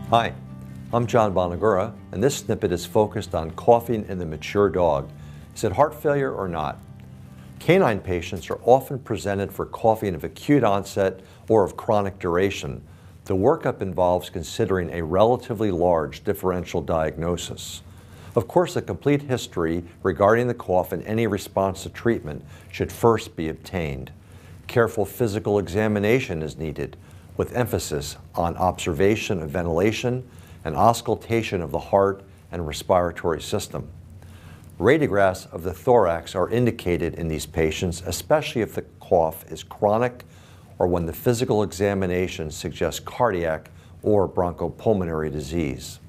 Hi, I'm John Bonagura, and this snippet is focused on coughing in the mature dog. Is it heart failure or not? Canine patients are often presented for coughing of acute onset or of chronic duration. The workup involves considering a relatively large differential diagnosis. Of course, a complete history regarding the cough and any response to treatment should first be obtained. Careful physical examination is needed, with emphasis on observation of ventilation and auscultation of the heart and respiratory system. Radiographs of the thorax are indicated in these patients, especially if the cough is chronic or when the physical examination suggests cardiac or bronchopulmonary disease.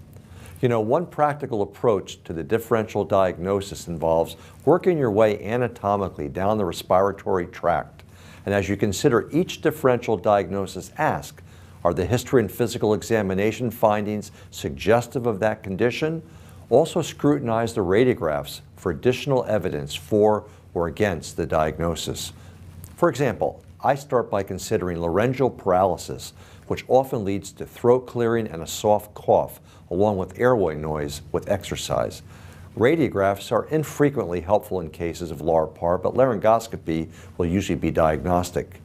You know, one practical approach to the differential diagnosis involves working your way anatomically down the respiratory tract. And as you consider each differential diagnosis, ask, are the history and physical examination findings suggestive of that condition? Also scrutinize the radiographs for additional evidence for or against the diagnosis. For example, I start by considering laryngeal paralysis, which often leads to throat clearing and a soft cough, along with airway noise with exercise. Radiographs are infrequently helpful in cases of LARPAR, but laryngoscopy will usually be diagnostic.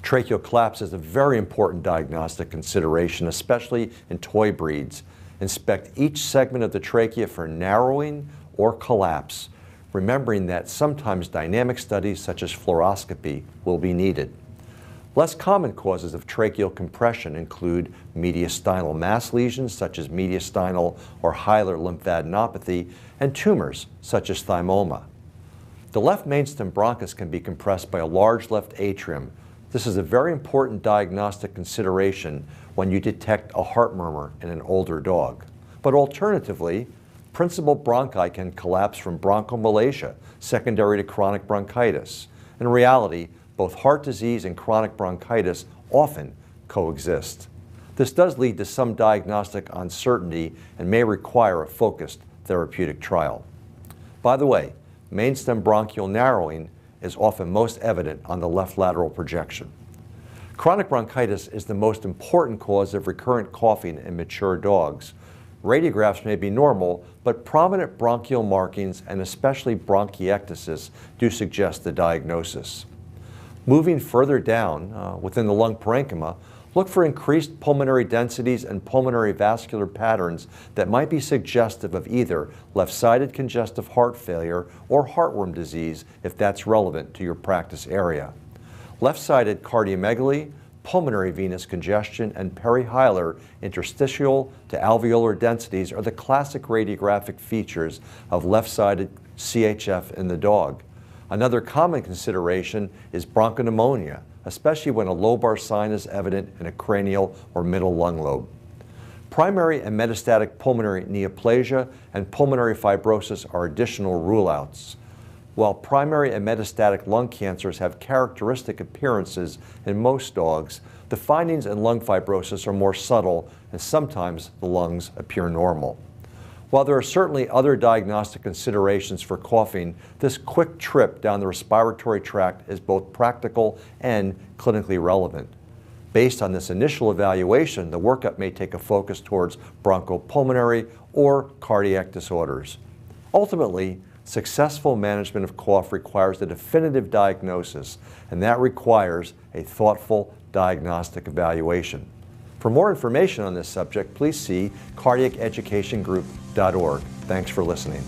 Tracheal collapse is a very important diagnostic consideration, especially in toy breeds. Inspect each segment of the trachea for narrowing or collapse, remembering that sometimes dynamic studies such as fluoroscopy will be needed. Less common causes of tracheal compression include mediastinal mass lesions such as mediastinal or hilar lymphadenopathy and tumors such as thymoma. The left mainstem bronchus can be compressed by a large left atrium. This is a very important diagnostic consideration when you detect a heart murmur in an older dog. But alternatively, principal bronchi can collapse from bronchomalacia, secondary to chronic bronchitis. In reality, both heart disease and chronic bronchitis often coexist. This does lead to some diagnostic uncertainty and may require a focused therapeutic trial. By the way, mainstem bronchial narrowing is often most evident on the left lateral projection. Chronic bronchitis is the most important cause of recurrent coughing in mature dogs. Radiographs may be normal, but prominent bronchial markings and especially bronchiectasis do suggest the diagnosis. Moving further down within the lung parenchyma, look for increased pulmonary densities and pulmonary vascular patterns that might be suggestive of either left-sided congestive heart failure or heartworm disease if that's relevant to your practice area. Left-sided cardiomegaly, pulmonary venous congestion, and perihilar interstitial to alveolar densities are the classic radiographic features of left-sided CHF in the dog. Another common consideration is bronchopneumonia, especially when a lobar sign is evident in a cranial or middle lung lobe. Primary and metastatic pulmonary neoplasia and pulmonary fibrosis are additional rule-outs. While primary and metastatic lung cancers have characteristic appearances in most dogs, the findings in lung fibrosis are more subtle and sometimes the lungs appear normal. While there are certainly other diagnostic considerations for coughing, this quick trip down the respiratory tract is both practical and clinically relevant. Based on this initial evaluation, the workup may take a focus towards bronchopulmonary or cardiac disorders. Ultimately, successful management of cough requires a definitive diagnosis, and that requires a thoughtful diagnostic evaluation. For more information on this subject, please see cardiaceducationgroup.org. Thanks for listening.